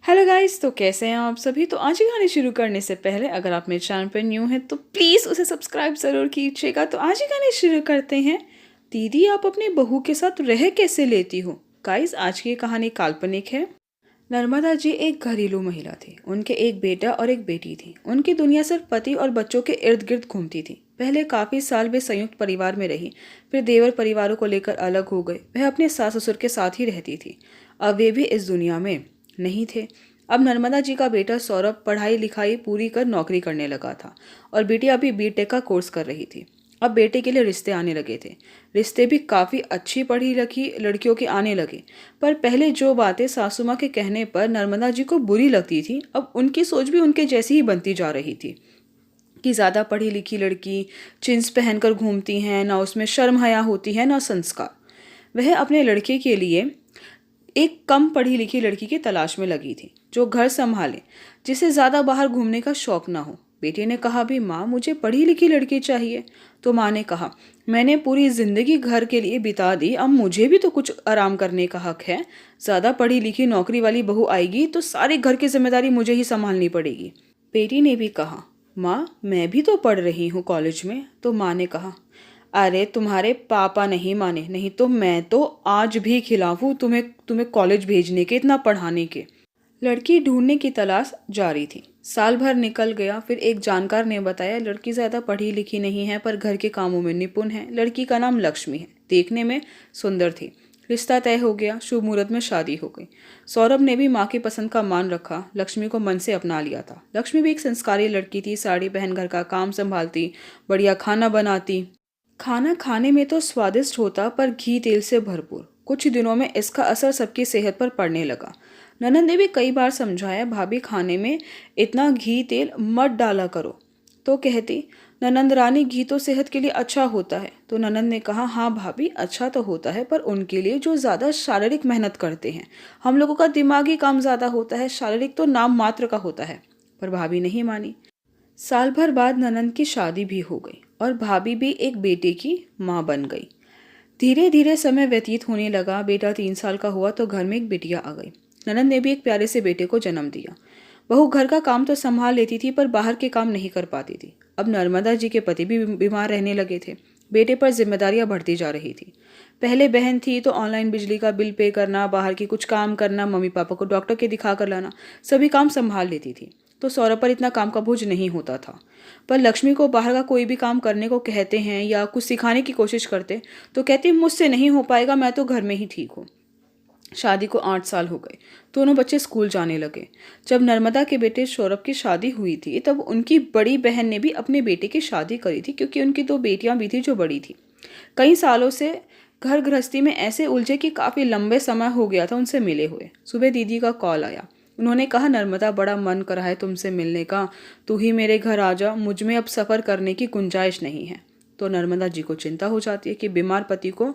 Hello guys, तो कैसे हैं आप सभी। तो आज की कहानी शुरू करने से पहले अगर आप मेरे चैनल पर न्यू हैं तो प्लीज़ उसे सब्सक्राइब ज़रूर कीजिएगा। तो आज की कहानी शुरू करते हैं। दीदी, आप अपनी बहू के साथ रह कैसे लेती हो। गाइस, आज की कहानी काल्पनिक है। नर्मदा जी एक घरेलू महिला थी। उनके एक बेटा और एक बेटी थी। उनकी दुनिया सिर्फ पति और बच्चों के इर्द गिर्द घूमती थी। पहले काफ़ी साल वे संयुक्त परिवार में रही, फिर देवर परिवारों को लेकर अलग हो गए। वह अपने सास ससुर के साथ ही रहती थी। अब वे भी इस दुनिया में नहीं थे। अब नर्मदा जी का बेटा सौरभ पढ़ाई लिखाई पूरी कर नौकरी करने लगा था और बेटी अभी बीटेक का कोर्स कर रही थी। अब बेटे के लिए रिश्ते आने लगे थे। रिश्ते भी काफ़ी अच्छी पढ़ी लिखी लड़कियों के आने लगे। पर पहले जो बातें सासू माँ के कहने पर नर्मदा जी को बुरी लगती थी, अब उनकी सोच भी उनके जैसी ही बनती जा रही थी कि ज़्यादा पढ़ी लिखी लड़की जींस पहनकर घूमती हैं, ना उसमें शर्म हया होती है ना संस्कार। वह अपने लड़के के लिए एक कम पढ़ी लिखी लड़की की तलाश में लगी थी, जो घर संभाले, जिसे ज़्यादा बाहर घूमने का शौक ना हो। बेटे ने कहा भी, माँ मुझे पढ़ी लिखी लड़की चाहिए। तो माँ ने कहा, मैंने पूरी ज़िंदगी घर के लिए बिता दी, अब मुझे भी तो कुछ आराम करने का हक है। ज़्यादा पढ़ी लिखी नौकरी वाली बहू आएगी तो सारे घर की जिम्मेदारी मुझे ही संभालनी पड़ेगी। बेटी ने भी कहा, माँ मैं भी तो पढ़ रही हूँ कॉलेज में। तो माँ ने कहा, अरे तुम्हारे पापा नहीं माने, नहीं तो मैं तो आज भी खिलाफ हूँ तुम्हें तुम्हें कॉलेज भेजने के, इतना पढ़ाने के। लड़की ढूंढने की तलाश जारी थी। साल भर निकल गया। फिर एक जानकार ने बताया, लड़की ज़्यादा पढ़ी लिखी नहीं है पर घर के कामों में निपुण है। लड़की का नाम लक्ष्मी है, देखने में सुंदर थी। रिश्ता तय हो गया, शुभ मुहूर्त में शादी हो गई। सौरभ ने भी माँ की पसंद का मान रखा, लक्ष्मी को मन से अपना लिया था। लक्ष्मी भी एक संस्कारी लड़की थी, साड़ी पहन घर का काम संभालती, बढ़िया खाना बनाती। खाना खाने में तो स्वादिष्ट होता पर घी तेल से भरपूर। कुछ दिनों में इसका असर सबकी सेहत पर पड़ने लगा। ननद ने भी कई बार समझाया, भाभी खाने में इतना घी तेल मत डाला करो। तो कहती, ननंद रानी घी तो सेहत के लिए अच्छा होता है। तो ननंद ने कहा, हाँ भाभी अच्छा तो होता है, पर उनके लिए जो ज़्यादा शारीरिक मेहनत करते हैं। हम लोगों का दिमागी काम ज़्यादा होता है, शारीरिक तो नाम मात्र का होता है। पर भाभी नहीं मानी। साल भर बाद ननंद की शादी भी हो गई और भाभी भी एक बेटे की माँ बन गई। धीरे धीरे समय व्यतीत होने लगा। बेटा 3 साल का हुआ तो घर में एक बिटिया आ गई। ननंद ने भी एक प्यारे से बेटे को जन्म दिया। बहू घर का काम तो संभाल लेती थी पर बाहर के काम नहीं कर पाती थी। अब नर्मदा जी के पति भी बीमार रहने लगे थे। बेटे पर जिम्मेदारियां बढ़ती जा रही थी। पहले बहन थी तो ऑनलाइन बिजली का बिल पे करना, बाहर की कुछ काम करना, मम्मी पापा को डॉक्टर के दिखा कर लाना, सभी काम संभाल लेती थी। तो सौरभ पर इतना काम का बोझ नहीं होता था। पर लक्ष्मी को बाहर का कोई भी काम करने को कहते हैं या कुछ सिखाने की कोशिश करते तो कहती, मुझसे नहीं हो पाएगा, मैं तो घर में ही ठीक हूँ। शादी को 8 साल हो गए। दोनों बच्चे स्कूल जाने लगे। जब नर्मदा के बेटे सौरभ की शादी हुई थी तब उनकी बड़ी बहन ने भी अपने बेटे की शादी करी थी, क्योंकि उनकी 2 बेटियां भी थी जो बड़ी थी। कई सालों से घर गृहस्थी में ऐसे उलझे कि काफ़ी लंबे समय हो गया था उनसे मिले हुए। सुबह दीदी का कॉल आया। उन्होंने कहा, नर्मदा बड़ा मन कर रहा है तुमसे मिलने का, तू ही मेरे घर आ जा, मुझ में अब सफ़र करने की गुंजाइश नहीं है। तो नर्मदा जी को चिंता हो जाती है कि बीमार पति को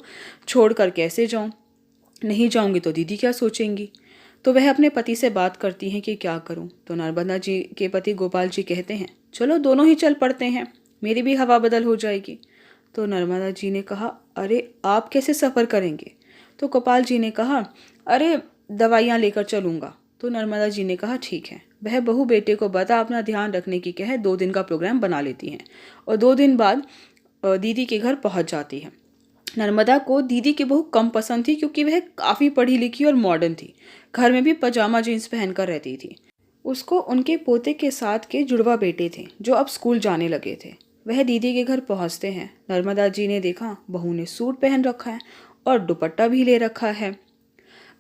छोड़कर कैसे जाऊं, नहीं जाऊंगी तो दीदी क्या सोचेंगी। तो वह अपने पति से बात करती हैं कि क्या करूं। तो नर्मदा जी के पति गोपाल जी कहते हैं, चलो दोनों ही चल पड़ते हैं, मेरी भी हवा बदल हो जाएगी। तो नर्मदा जी ने कहा, अरे आप कैसे सफ़र करेंगे। तो गोपाल जी ने कहा, अरे दवाइयाँ लेकर चलूँगा। तो नर्मदा जी ने कहा, ठीक है। वह बहू बेटे को बता अपना ध्यान रखने की कहे 2 दिन का प्रोग्राम बना लेती हैं और 2 दिन बाद दीदी के घर पहुंच जाती है। नर्मदा को दीदी की बहू कम पसंद थी, क्योंकि वह काफ़ी पढ़ी लिखी और मॉडर्न थी। घर में भी पजामा जीन्स पहनकर रहती थी। उसको उनके पोते के साथ के जुड़वा बेटे थे जो अब स्कूल जाने लगे थे। वह दीदी के घर पहुंचते हैं। नर्मदा जी ने देखा, बहू ने सूट पहन रखा है और दुपट्टा भी ले रखा है।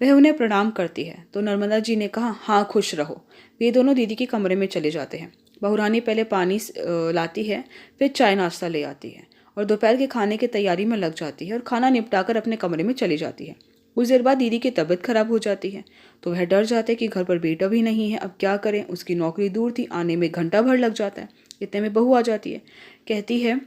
वह उन्हें प्रणाम करती है। तो नर्मदा जी ने कहा, हाँ खुश रहो। वे दोनों दीदी के कमरे में चले जाते हैं। बहुरानी पहले पानी लाती है, फिर चाय नाश्ता ले आती है और दोपहर के खाने की तैयारी में लग जाती है और खाना निपटाकर अपने कमरे में चली जाती है। कुछ देर बाद दीदी की तबीयत खराब हो जाती है। तो वह डर जाते कि घर पर बेटा भी नहीं है, अब क्या करें। उसकी नौकरी दूर थी, आने में घंटा भर लग जाता है। इतने में बहू आ जाती है। कहती है,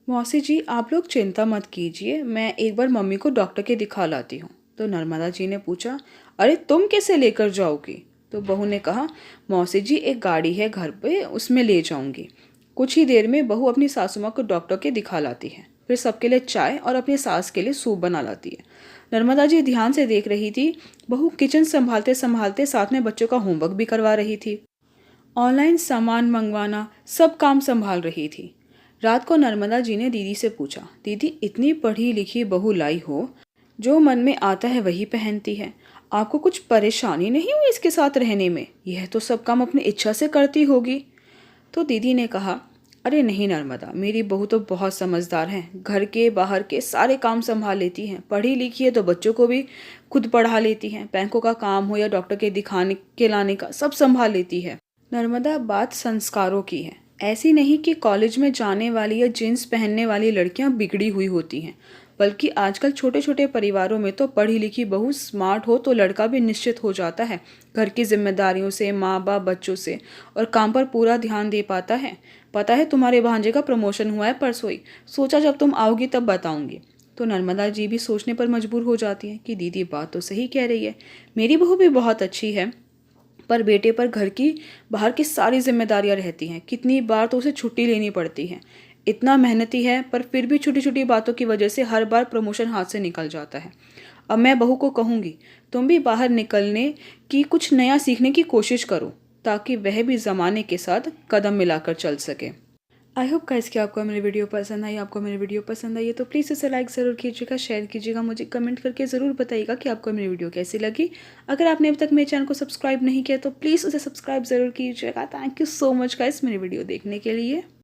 मौसी जी आप लोग चिंता मत कीजिए, मैं एक बार मम्मी को डॉक्टर के दिखा लाती हूँ। तो नर्मदा जी ने पूछा, अरे तुम कैसे लेकर जाओगी। तो बहू ने कहा, मौसी जी एक गाड़ी है घर पे, उसमें ले जाऊंगी। कुछ ही देर में बहू अपनी सासू माँ को डॉक्टर के दिखा लाती है, फिर सबके लिए चाय और अपनी सास के लिए सूप बना लाती है। नर्मदा जी ध्यान से देख रही थी। बहू किचन संभालते संभालते साथ में बच्चों का होमवर्क भी करवा रही थी। ऑनलाइन सामान मंगवाना, सब काम संभाल रही थी। रात को नर्मदा जी ने दीदी से पूछा, दीदी इतनी पढ़ी लिखी बहू लाई हो, जो मन में आता है वही पहनती है, आपको कुछ परेशानी नहीं हुई इसके साथ रहने में? यह तो सब काम अपनी इच्छा से करती होगी। तो दीदी ने कहा, अरे नहीं नर्मदा, मेरी बहू तो बहुत समझदार है, घर के बाहर के सारे काम संभाल लेती हैं, पढ़ी लिखी है तो बच्चों को भी खुद पढ़ा लेती हैं, बैंकों का काम हो या डॉक्टर के दिखाने के लाने का, सब संभाल लेती है। नर्मदा, बात संस्कारों की है। ऐसी नहीं कि कॉलेज में जाने वाली या जीन्स पहनने वाली लड़कियां बिगड़ी हुई होती हैं, बल्कि आजकल छोटे छोटे परिवारों में तो पढ़ी लिखी बहू स्मार्ट हो तो लड़का भी निश्चित हो जाता है, घर की जिम्मेदारियों से, माँ बाप बच्चों से, और काम पर पूरा ध्यान दे पाता है। पता है तुम्हारे भांजे का प्रमोशन हुआ है परसों ही, सोचा जब तुम आओगी तब बताऊंगी। तो नर्मदा जी भी सोचने पर मजबूर हो जाती हैं कि दीदी बात तो सही कह रही है, मेरी बहू भी बहुत अच्छी है, पर बेटे पर घर की बाहर की सारी जिम्मेदारियां रहती हैं, कितनी बार तो उसे छुट्टी लेनी पड़ती है। इतना मेहनती है पर फिर भी छोटी छोटी बातों की वजह से हर बार प्रमोशन हाथ से निकल जाता है। अब मैं बहू को कहूँगी, तुम भी बाहर निकलने की, कुछ नया सीखने की कोशिश करो, ताकि वह भी ज़माने के साथ कदम मिलाकर चल सके। आई होप गाइस कि आपको मेरी वीडियो पसंद आई। आपको मेरी वीडियो पसंद आई है तो प्लीज़ इसे लाइक ज़रूर कीजिएगा, शेयर कीजिएगा, मुझे कमेंट करके ज़रूर बताइएगा कि आपको मेरी वीडियो कैसी लगी। अगर आपने अभी तक मेरे चैनल को सब्सक्राइब नहीं किया तो प्लीज़ उसे सब्सक्राइब ज़रूर कीजिएगा। Thank you so much guys मेरी वीडियो देखने के लिए।